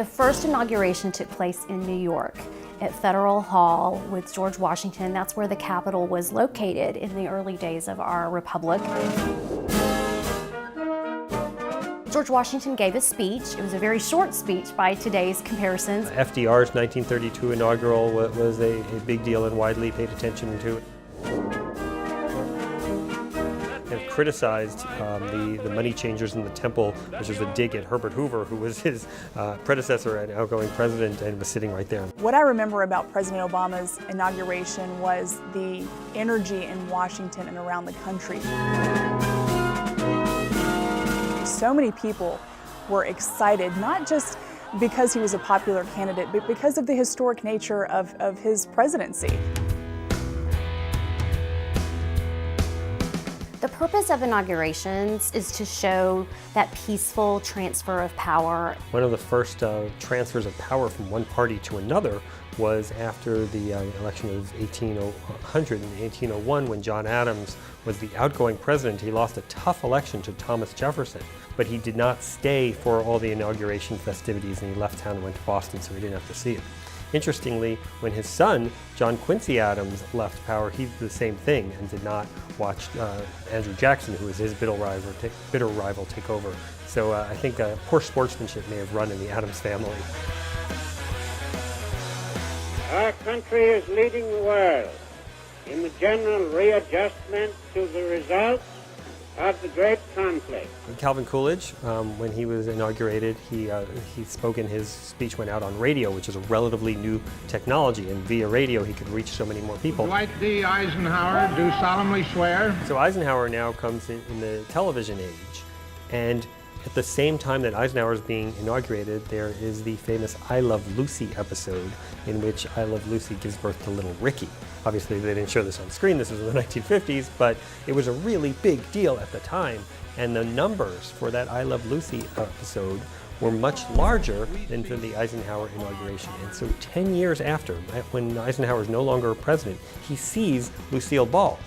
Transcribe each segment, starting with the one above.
The first inauguration took place in New York at Federal Hall with George Washington. That's where the Capitol was located in the early days of our republic. George Washington gave a speech. It was a very short speech by today's comparisons. FDR's 1932 inaugural was a big deal and widely paid attention to. And criticized the money changers in the temple, which is a dig at Herbert Hoover, who was his predecessor and outgoing president and was sitting right there. What I remember about President Obama's inauguration was the energy in Washington and around the country. So many people were excited, not just because he was a popular candidate, but because of the historic nature of his presidency. The purpose of inaugurations is to show that peaceful transfer of power. One of the first transfers of power from one party to another was after the election of 1800 and 1801, when John Adams was the outgoing president. He lost a tough election to Thomas Jefferson, but he did not stay for all the inauguration festivities, and he left town and went to Boston, so he didn't have to see it. Interestingly, when his son, John Quincy Adams, left power, he did the same thing and did not watch Andrew Jackson, who was his bitter rival, take over. So I think poor sportsmanship may have run in the Adams family. Our country is leading the world in the general readjustment to the results of the great conflict. Calvin Coolidge, when he was inaugurated, he spoke, and his speech went out on radio, which is a relatively new technology, and via radio he could reach so many more people. Dwight D. Eisenhower, do solemnly swear. So Eisenhower now comes in the television age, and at the same time that Eisenhower is being inaugurated, there is the famous I Love Lucy episode, in which I Love Lucy gives birth to little Ricky. Obviously, they didn't show this on screen, this was in the 1950s, but it was a really big deal at the time, and the numbers for that I Love Lucy episode were much larger than for the Eisenhower inauguration. And so 10 years after, when Eisenhower is no longer president, he sees Lucille Ball.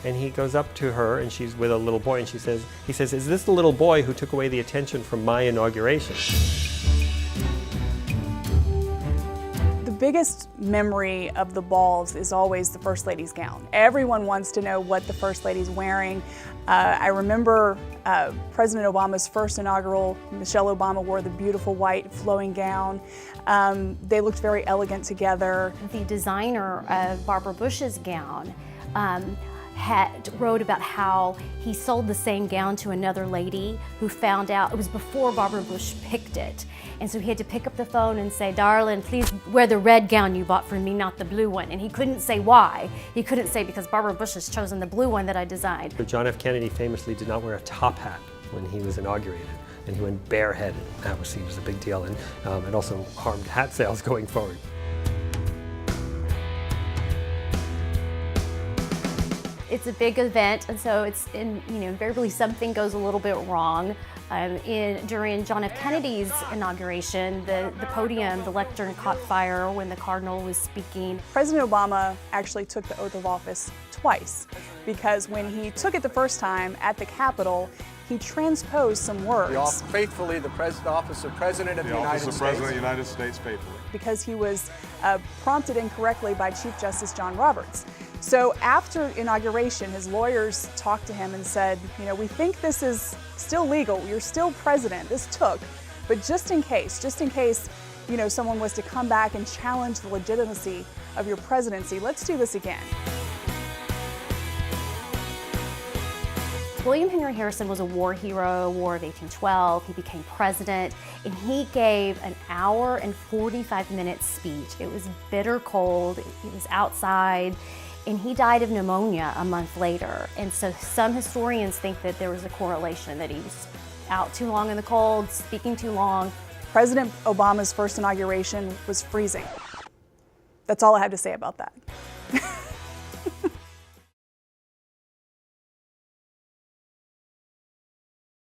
And he goes up to her, and she's with a little boy, and he says, "Is this the little boy who took away the attention from my inauguration?" The biggest memory of the balls is always the First Lady's gown. Everyone wants to know what the First Lady's wearing. I remember President Obama's first inaugural, Michelle Obama wore the beautiful white flowing gown. They looked very elegant together. The designer of Barbara Bush's gown wrote about how he sold the same gown to another lady who found out, it was before Barbara Bush picked it. And so he had to pick up the phone and say, "Darling, please wear the red gown you bought for me, not the blue one." And he couldn't say why. He couldn't say, because Barbara Bush has chosen the blue one that I designed. John F. Kennedy famously did not wear a top hat when he was inaugurated, and he went bareheaded. That was seen as a big deal, and it also harmed hat sales going forward. It's a big event, and so it's invariably something goes a little bit wrong. During John F. Kennedy's inauguration, the podium, the lectern caught fire when the cardinal was speaking. President Obama actually took the oath of office twice, because when he took it the first time at the Capitol, he transposed some words. Faithfully, the office of President of the United States. The office of President of the United States, faithfully. Because he was prompted incorrectly by Chief Justice John Roberts. So after inauguration, his lawyers talked to him and said, "We think this is still legal. You're still president. This took, but just in case, someone was to come back and challenge the legitimacy of your presidency, let's do this again." William Henry Harrison was a war hero, War of 1812. He became president, and he gave an hour and 45-minute speech. It was bitter cold. He was outside, and he died of pneumonia a month later. And so some historians think that there was a correlation, that he was out too long in the cold, speaking too long. President Obama's first inauguration was freezing. That's all I have to say about that.